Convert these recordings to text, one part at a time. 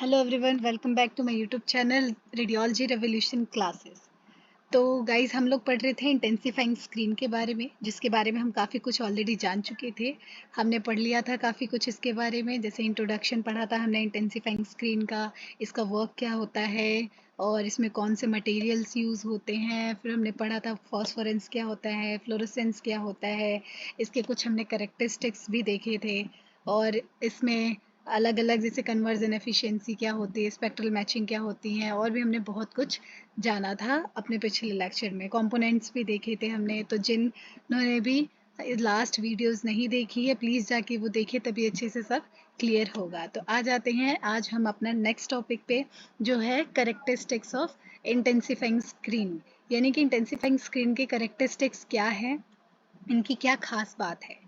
Hello everyone, welcome back to my YouTube channel radiology revolution classes. तो guys, हम लोग पढ़ रहे थे इंटेंसिफाइंग स्क्रीन के बारे में, जिसके बारे में हम काफ़ी कुछ ऑलरेडी जान चुके थे। हमने पढ़ लिया था काफ़ी कुछ इसके बारे में, जैसे इंट्रोडक्शन पढ़ा था हमने इंटेंसिफाइंग स्क्रीन का, इसका वर्क क्या होता है और इसमें कौन से मटेरियल्स यूज़ होते हैं। फिर हमने पढ़ा था फॉस्फोरेंस क्या होता है, फ्लोरोसेंस क्या होता है, इसके कुछ हमने करेक्टरिस्टिक्स भी देखे थे। और इसमें अलग अलग जैसे कन्वर्जन एफिशिएंसी क्या होती है, स्पेक्ट्रल मैचिंग क्या होती हैं, और भी हमने बहुत कुछ जाना था अपने पिछले लेक्चर में। कंपोनेंट्स भी देखे थे हमने। तो जिन्होंने भी लास्ट वीडियोस नहीं देखी है, प्लीज़ जाके वो देखे, तभी अच्छे से सब क्लियर होगा। तो आ जाते हैं आज हम अपना नेक्स्ट टॉपिक पे, जो है करेक्टरिस्टिक्स ऑफ इंटेंसिफाइंग स्क्रीन। यानी कि इंटेंसिफाइंग स्क्रीन के करेक्टरिस्टिक्स क्या है, इनकी क्या खास बात है।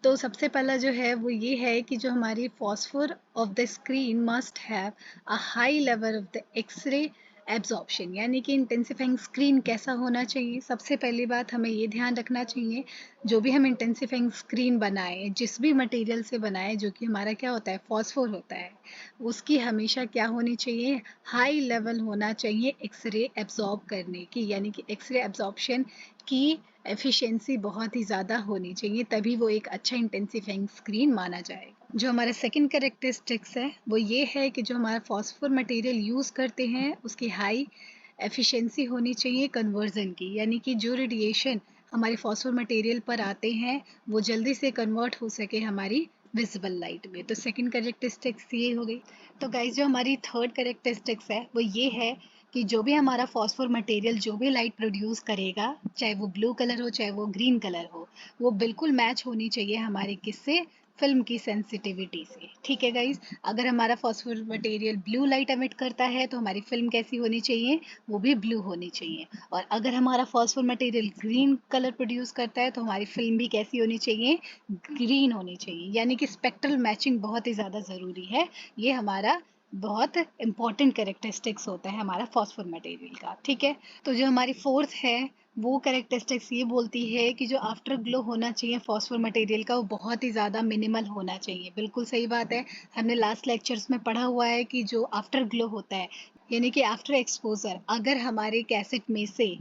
तो सबसे पहला जो है वो ये है कि जो हमारी phosphor of the screen must have a high level of the x ray absorption. यानी कि इंटेंसिफाइंग स्क्रीन कैसा होना चाहिए, सबसे पहली बात हमें ये ध्यान रखना चाहिए, जो भी हम इंटेंसिफाइंग स्क्रीन बनाएं, जिस भी मटेरियल से बनाएं, जो कि हमारा क्या होता है, फॉस्फोर होता है, उसकी हमेशा क्या होनी चाहिए, हाई लेवल होना चाहिए एक्सरे एब्जॉर्ब करने की। यानी कि एक्सरे एब्जॉर्प्शन की एफिशिएंसी बहुत ही ज़्यादा होनी चाहिए, तभी वो एक अच्छा इंटेंसिफाइंग स्क्रीन माना जाएगा। जो हमारा सेकंड कैरेक्टरिस्टिक्स है वो ये है कि जो हमारा फॉस्फोर मटेरियल यूज़ करते हैं उसकी हाई एफिशिएंसी होनी चाहिए कन्वर्जन की। यानी कि जो रेडिएशन हमारे फॉस्फोर मटेरियल पर आते हैं वो जल्दी से कन्वर्ट हो सके हमारी विजिबल लाइट में। तो सेकंड कैरेक्टरिस्टिक्स ये हो गई। तो गाइस, जो हमारी थर्ड कैरेक्टरिस्टिक्स है वो ये है कि जो भी हमारा फॉस्फोर मटेरियल जो भी लाइट प्रोड्यूस करेगा, चाहे वो ब्लू कलर हो चाहे वो ग्रीन कलर हो, वो बिल्कुल मैच होनी चाहिए हमारे किससे, फिल्म की सेंसिटिविटी से। ठीक है गाइज, अगर हमारा phosphor material blue light emit करता है तो हमारी फिल्म कैसी होनी चाहिए, वो भी ब्लू होनी चाहिए। और अगर हमारा phosphor material green colour produce करता है तो हमारी फिल्म भी कैसी होनी चाहिए, ग्रीन होनी चाहिए। यानी कि स्पेक्ट्रल मैचिंग बहुत ही ज़्यादा ज़रूरी है। ये हमारा बहुत इंपॉर्टेंट कैरेक्टरिस्टिक्स होता है हमारा फॉस्फोर मटेरियल का। ठीक है, तो जो हमारी फोर्थ है वो कैरेक्टरिस्टिक्स ये बोलती है कि जो आफ्टर ग्लो होना चाहिए फॉस्फोर मटेरियल का, वो बहुत ही ज़्यादा मिनिमल होना चाहिए। बिल्कुल सही बात है, हमने लास्ट लेक्चर्स में पढ़ा हुआ है कि जो आफ्टर ग्लो होता है, यानी कि आफ्टर एक्सपोजर, अगर हमारे कैसेट में से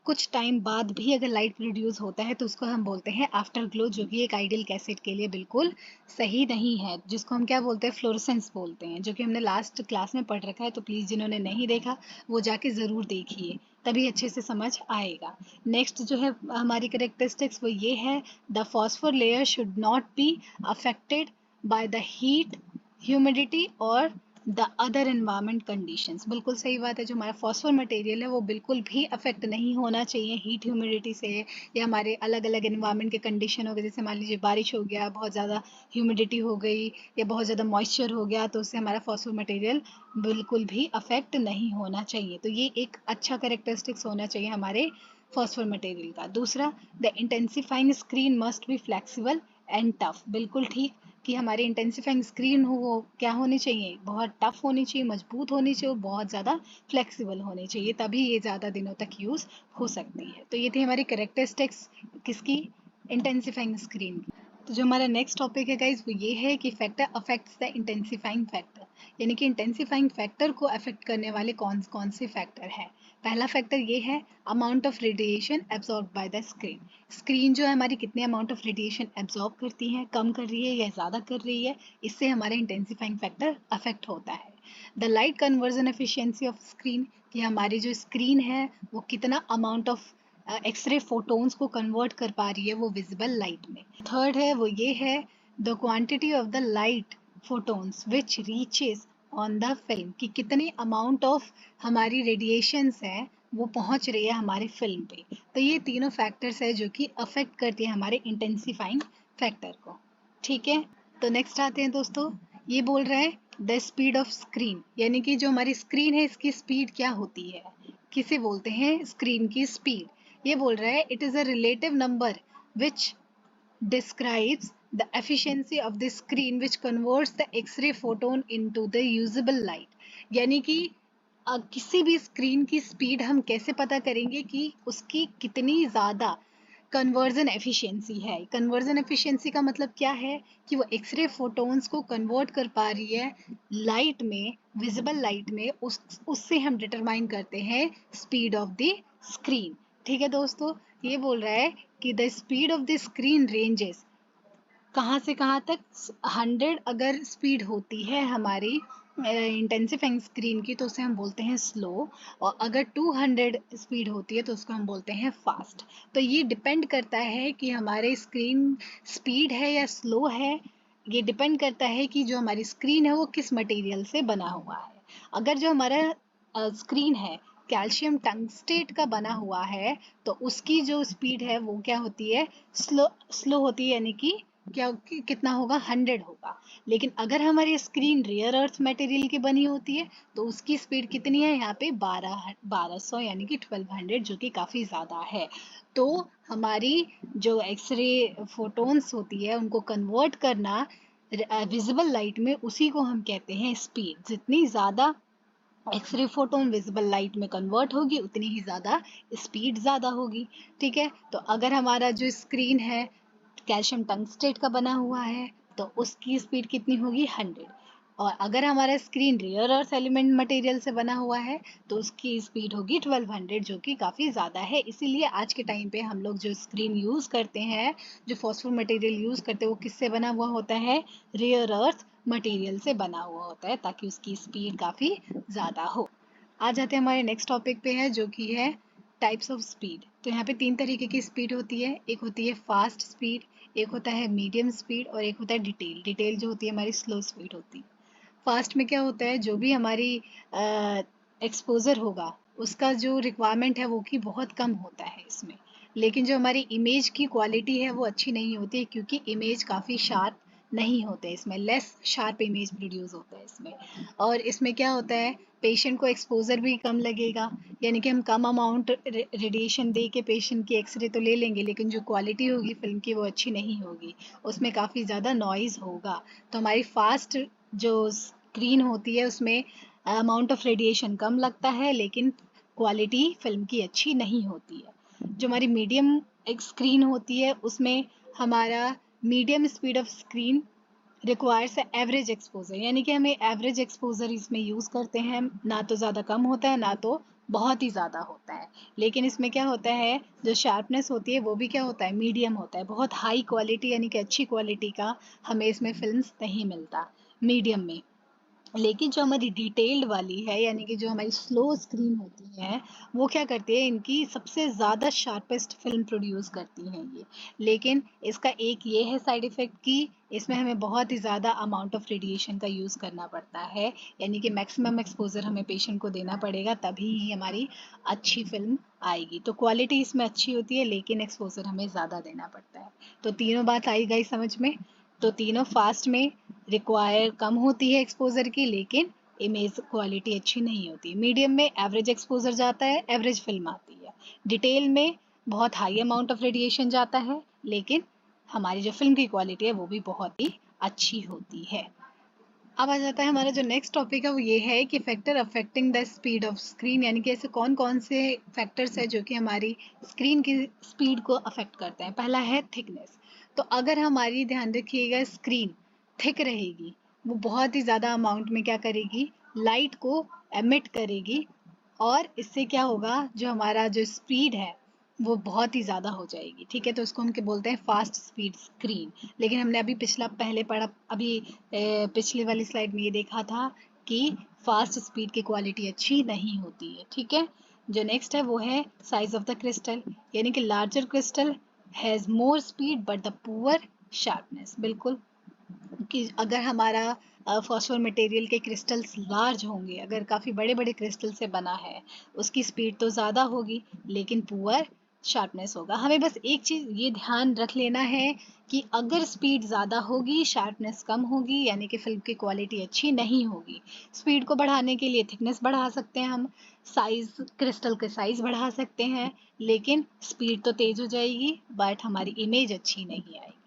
कुछ टाइम बाद भी अगर लाइट प्रोड्यूस होता है तो उसको हम बोलते हैं आफ्टर ग्लो, जो कि एक आइडियल कैसेट के लिए बिल्कुल सही नहीं है, जिसको हम क्या बोलते हैं, फ्लोरेसेंस बोलते हैं, जो कि हमने लास्ट क्लास में पढ़ रखा है। तो प्लीज़ जिन्होंने नहीं देखा वो जाके ज़रूर देखिए, तभी अच्छे से समझ आएगा। नेक्स्ट जो है हमारी करेक्टरिस्टिक्स वो ये है, the phosphor layer should not be affected by the heat, humidity और द अदर एनवायरमेंट कंडीशंस। बिल्कुल सही बात है, जो हमारा फॉस्फोर मटेरियल है वो बिल्कुल भी अफेक्ट नहीं होना चाहिए हीट ह्यूमिडिटी से, या हमारे अलग अलग एनवायरमेंट के कंडीशन हो गए, जैसे मान लीजिए बारिश हो गया, बहुत ज़्यादा ह्यूमिडिटी हो गई या बहुत ज़्यादा मॉइस्चर हो गया, तो उससे हमारा फॉस्फोर मटेरियल बिल्कुल भी अफेक्ट नहीं होना चाहिए। तो ये एक अच्छा कैरेक्टरिस्टिक्स होना चाहिए हमारे फॉस्फोर मटेरियल का। दूसरा, the intensifying screen must be flexible and tough. बिल्कुल ठीक, कि हमारी इंटेंसिफाइंग स्क्रीन हो वो क्या होनी चाहिए, बहुत टफ होनी चाहिए, मजबूत होनी चाहिए और बहुत ज़्यादा फ्लेक्सिबल होनी चाहिए, तभी ये ज़्यादा दिनों तक यूज़ हो सकती है। तो ये थी हमारी करेक्टरिस्टिक्स किसकी, इंटेंसिफाइंग स्क्रीन की। तो जो हमारा नेक्स्ट टॉपिक है गाइज वो ये है कि factor affects the intensifying factor. यानी कि इंटेंसिफाइंग फैक्टर को अफेक्ट करने वाले कौन कौन से फैक्टर हैं। पहला फैक्टर ये है amount of radiation absorb by the screen. Screen जो है हमारी कितने अमाउंट ऑफ रेडिएशन एब्जॉर्ब करती है, कम कर रही है या ज़्यादा कर रही है, इससे हमारे इंटेंसिफाइंग फैक्टर अफेक्ट होता है। The light conversion efficiency of screen, कि हमारी जो स्क्रीन है वो कितना अमाउंट ऑफ एक्सरे फोटोन्स को कन्वर्ट कर पा रही है वो विजिबल लाइट में। थर्ड है वो ये है the quantity of the light photons which reaches on the film, कि कितनी अमाउंट ऑफ हमारी रेडिएशंस है वो पहुंच रही है हमारी फिल्म पे। तो ये तीनों फैक्टर्स है जो कि अफेक्ट करती है हमारे इंटेंसिफाइंग फैक्टर को। ठीक है, तो नेक्स्ट आते हैं दोस्तों, ये बोल रहा है द स्पीड ऑफ स्क्रीन। यानी कि जो हमारी स्क्रीन है इसकी स्पीड क्या होती है, किसे बोलते हैं स्क्रीन की स्पीड। ये बोल रहा है it is a relative number which describes the efficiency of the screen which converts the X-ray photon into the usable light। यानी कि किसी भी स्क्रीन की स्पीड हम कैसे पता करेंगे कि उसकी कितनी ज़्यादा कन्वर्जन एफिशिएंसी है। कन्वर्जन एफिशिएंसी का मतलब क्या है कि वो एक्सरे फोटॉन्स को कन्वर्ट कर पा रही है लाइट में, विजिबल लाइट में। उससे हम डिटरमाइन करते हैं स्पीड ऑफ द स्क्रीन। ठीक है दोस्तों, ये बोल रहा है कि the speed of the screen ranges कहाँ से कहाँ तक। 100 अगर स्पीड होती है हमारी इंटेंसिफाइंग स्क्रीन की तो उसे हम बोलते हैं स्लो, और अगर 200 स्पीड होती है तो उसको हम बोलते हैं फास्ट। तो ये डिपेंड करता है कि हमारे स्क्रीन स्पीड है या स्लो है। ये डिपेंड करता है कि जो हमारी स्क्रीन है वो किस मटेरियल से बना हुआ है। अगर जो हमारा स्क्रीन है कैल्शियम टंगस्टेट का बना हुआ है तो उसकी जो स्पीड है वो क्या होती है, स्लो स्लो होती है, यानी कि कितना होगा, 100 होगा। लेकिन अगर हमारी स्क्रीन रेयर अर्थ मटेरियल की बनी होती है तो उसकी स्पीड कितनी है यहाँ पे, 1200 यानी कि 1200, जो कि काफ़ी ज़्यादा है। तो हमारी जो एक्सरे फोटॉन्स होती है उनको कन्वर्ट करना विजिबल लाइट में, उसी को हम कहते हैं स्पीड। जितनी ज़्यादा एक्सरे फोटोन विजिबल लाइट में कन्वर्ट होगी उतनी ही ज़्यादा स्पीड ज़्यादा होगी। ठीक है, तो अगर हमारा जो स्क्रीन है कैल्शियम टंगस्टेट का बना हुआ है तो उसकी स्पीड कितनी होगी, 100। और अगर हमारा screen rare earth element material से बना हुआ है तो उसकी स्पीड होगी 1200, जो कि काफ़ी ज़्यादा है। इसीलिए आज के टाइम पे हम लोग जो स्क्रीन यूज़ करते हैं, जो फॉस्फोर मटेरियल यूज़ करते हैं, वो किससे बना हुआ होता है, रेयर अर्थ मटेरियल से बना हुआ होता है, ताकि उसकी स्पीड काफ़ी ज़्यादा हो। आ जाते हैं हमारे नेक्स्ट टॉपिक पे है, जो कि है टाइप्स ऑफ स्पीड। तो यहाँ पे 3 तरीके की स्पीड होती है। एक होती है फास्ट स्पीड, एक होता है मीडियम स्पीड, और एक होता है डिटेल। डिटेल जो होती है हमारी स्लो स्पीड होती है। फास्ट में क्या होता है, जो भी हमारी एक्सपोजर होगा उसका जो रिक्वायरमेंट है वो कि बहुत कम होता है इसमें। लेकिन जो हमारी इमेज की क्वालिटी है वो अच्छी नहीं होती है, क्योंकि इमेज काफ़ी शार्प नहीं होते इसमें, लेस शार्प इमेज प्रोड्यूस होता है इसमें। और इसमें क्या होता है, पेशेंट को एक्सपोजर भी कम लगेगा, यानी कि हम कम अमाउंट रेडिएशन दे के पेशेंट की एक्सरे तो ले लेंगे, लेकिन जो क्वालिटी होगी फिल्म की वो अच्छी नहीं होगी, उसमें काफ़ी ज़्यादा नॉइज़ होगा। तो हमारी फास्ट जो स्क्रीन होती है उसमें अमाउंट ऑफ रेडिएशन कम लगता है, लेकिन क्वालिटी फिल्म की अच्छी नहीं होती है। जो हमारी मीडियम एक स्क्रीन होती है उसमें हमारा medium speed of screen requires average exposure, यानी कि हमें एवरेज एक्सपोजर इसमें यूज़ करते हैं, ना तो ज़्यादा कम होता है ना तो बहुत ही ज़्यादा होता है। लेकिन इसमें क्या होता है, जो शार्पनेस होती है वो भी क्या होता है, मीडियम होता है। बहुत हाई क्वालिटी यानी कि अच्छी क्वालिटी का हमें इसमें फिल्म्स नहीं मिलता मीडियम में। लेकिन जो हमारी डिटेल्ड वाली है, यानी कि जो हमारी स्लो स्क्रीन होती है, वो क्या करती है, इनकी सबसे ज़्यादा शार्पेस्ट फिल्म प्रोड्यूस करती हैं ये। लेकिन इसका एक ये है साइड इफ़ेक्ट कि इसमें हमें बहुत ही ज़्यादा अमाउंट ऑफ रेडिएशन का यूज़ करना पड़ता है, यानी कि मैक्सिमम एक्सपोजर हमें पेशेंट को देना पड़ेगा, तभी ही हमारी अच्छी फिल्म आएगी। तो क्वालिटी इसमें अच्छी होती है लेकिन एक्सपोजर हमें ज़्यादा देना पड़ता है। तो तीनों बात आई गई समझ में। तो तीनों फास्ट में रिक्वायर कम होती है एक्सपोजर की, लेकिन इमेज क्वालिटी अच्छी नहीं होती। मीडियम में एवरेज एक्सपोजर जाता है, एवरेज फिल्म आती है। डिटेल में बहुत हाई अमाउंट ऑफ रेडिएशन जाता है, लेकिन हमारी जो फिल्म की क्वालिटी है वो भी बहुत ही अच्छी होती है। अब आ जाता है हमारा जो नेक्स्ट टॉपिक है, वो ये है कि factor affecting the speed of screen, यानी कि ऐसे कौन कौन से फैक्टर्स है जो कि हमारी स्क्रीन की स्पीड को अफेक्ट करते हैं। पहला है थिकनेस। तो अगर हमारी, ध्यान रखिएगा, स्क्रीन थिक रहेगी, वो बहुत ही ज़्यादा अमाउंट में क्या करेगी, लाइट को एमिट करेगी, और इससे क्या होगा, जो हमारा जो स्पीड है वो बहुत ही ज़्यादा हो जाएगी। ठीक है, तो उसको हम क्या बोलते हैं, फास्ट स्पीड स्क्रीन। लेकिन हमने अभी पहले पढ़ा, अभी पिछले वाली स्लाइड में ये देखा था कि फास्ट स्पीड की क्वालिटी अच्छी नहीं होती है। ठीक है, जो नेक्स्ट है वो है साइज ऑफ द क्रिस्टल, यानी कि larger crystal has more speed but the poor sharpness. बिल्कुल, कि अगर हमारा फॉस्फोर मटेरियल के क्रिस्टल्स लार्ज होंगे, अगर काफ़ी बड़े बड़े क्रिस्टल से बना है, उसकी स्पीड तो ज़्यादा होगी लेकिन पुअर शार्पनेस होगा। हमें बस एक चीज़ ये ध्यान रख लेना है कि अगर स्पीड ज़्यादा होगी शार्पनेस कम होगी, यानी कि फिल्म की क्वालिटी अच्छी नहीं होगी। स्पीड को बढ़ाने के लिए थिकनेस बढ़ा सकते हैं हम, साइज, क्रिस्टल के साइज बढ़ा सकते हैं, लेकिन स्पीड तो तेज़ हो जाएगी बट हमारी इमेज अच्छी नहीं आएगी।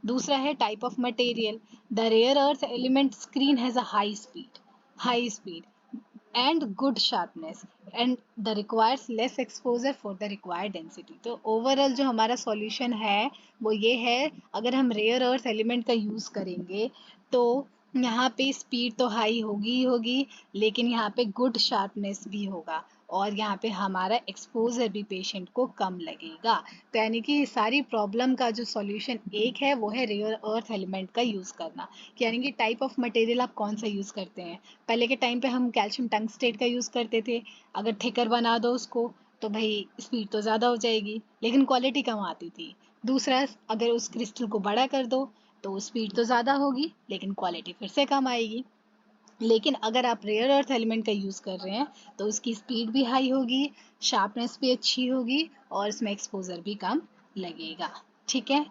दूसरा है type of material. The rare earth element screen has a high speed and good sharpness. And the requires less exposure for the required density. तो ओवरऑल जो हमारा सॉल्यूशन है वो ये है, अगर हम रेयर अर्थ एलिमेंट का यूज़ करेंगे तो यहाँ पे स्पीड तो हाई होगी ही होगी, लेकिन यहाँ पे गुड शार्पनेस भी होगा और यहाँ पे हमारा एक्सपोजर भी पेशेंट को कम लगेगा। तो यानी कि सारी प्रॉब्लम का जो सॉल्यूशन एक है वो है रेयर अर्थ एलिमेंट का यूज़ करना। यानी कि टाइप ऑफ मटेरियल आप कौन सा यूज़ करते हैं। पहले के टाइम पे हम कैल्शियम टंगस्टेट का यूज़ करते थे, अगर थिकर बना दो उसको तो भाई स्पीड तो ज़्यादा हो जाएगी लेकिन क्वालिटी कम आती थी। दूसरा, अगर उस क्रिस्टल को बड़ा कर दो तो स्पीड तो ज़्यादा होगी लेकिन क्वालिटी फिर से कम आएगी। लेकिन अगर आप रेयर अर्थ एलिमेंट का यूज़ कर रहे हैं तो उसकी स्पीड भी हाई होगी, शार्पनेस भी अच्छी होगी और इसमें एक्सपोजर भी कम लगेगा। ठीक है,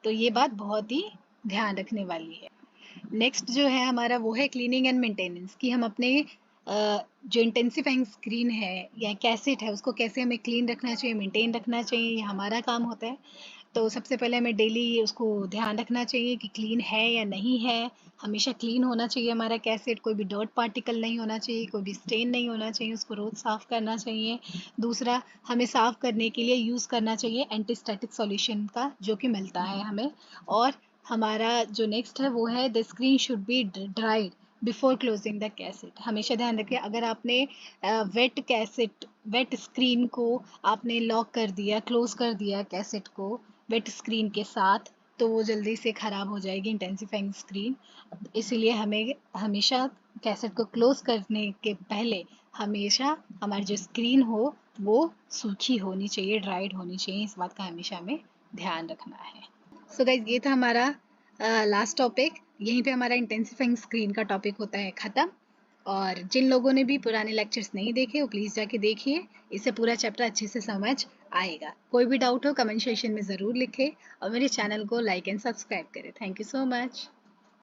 तो ये बात बहुत ही ध्यान रखने वाली है। नेक्स्ट जो है हमारा वो है क्लीनिंग एंड मेंटेनेंस, कि हम अपने जो इंटेंसिफाइंग स्क्रीन है या कैसेट है उसको कैसे हमें क्लीन रखना चाहिए, मेंटेन रखना चाहिए, ये हमारा काम होता है। तो सबसे पहले हमें डेली उसको ध्यान रखना चाहिए कि क्लीन है या नहीं है। हमेशा क्लीन होना चाहिए हमारा कैसेट, कोई भी डर्ट पार्टिकल नहीं होना चाहिए, कोई भी स्टेन नहीं होना चाहिए, उसको रोज़ साफ़ करना चाहिए। दूसरा, हमें साफ़ करने के लिए यूज़ करना चाहिए एंटीस्टैटिक सॉल्यूशन का, जो कि मिलता है हमें। और हमारा जो नेक्स्ट है वो है the screen should be dried before closing the cassette. हमेशा ध्यान रखें, अगर आपने वेट कैसेट, वेट स्क्रीन को आपने लॉक कर दिया, क्लोज कर दिया कैसेट को वेट स्क्रीन के साथ, तो वो जल्दी से ख़राब हो जाएगी इंटेंसिफाइंग स्क्रीन। इसीलिए हमें हमेशा कैसेट को क्लोज करने के पहले हमेशा हमारी जो स्क्रीन हो वो सूखी होनी चाहिए, ड्राइड होनी चाहिए। इस बात का हमेशा हमें ध्यान रखना है। सो गाइज, ये था हमारा लास्ट टॉपिक। यहीं पे हमारा इंटेंसिफाइंग स्क्रीन का टॉपिक होता है ख़त्म। और जिन लोगों ने भी पुराने लेक्चर्स नहीं देखे वो प्लीज़ जाके देखिए, इससे पूरा चैप्टर अच्छे से समझ आएगा। कोई भी डाउट हो कमेंट सेक्शन में ज़रूर लिखें और मेरे चैनल को लाइक एंड सब्सक्राइब करें। Thank you so much.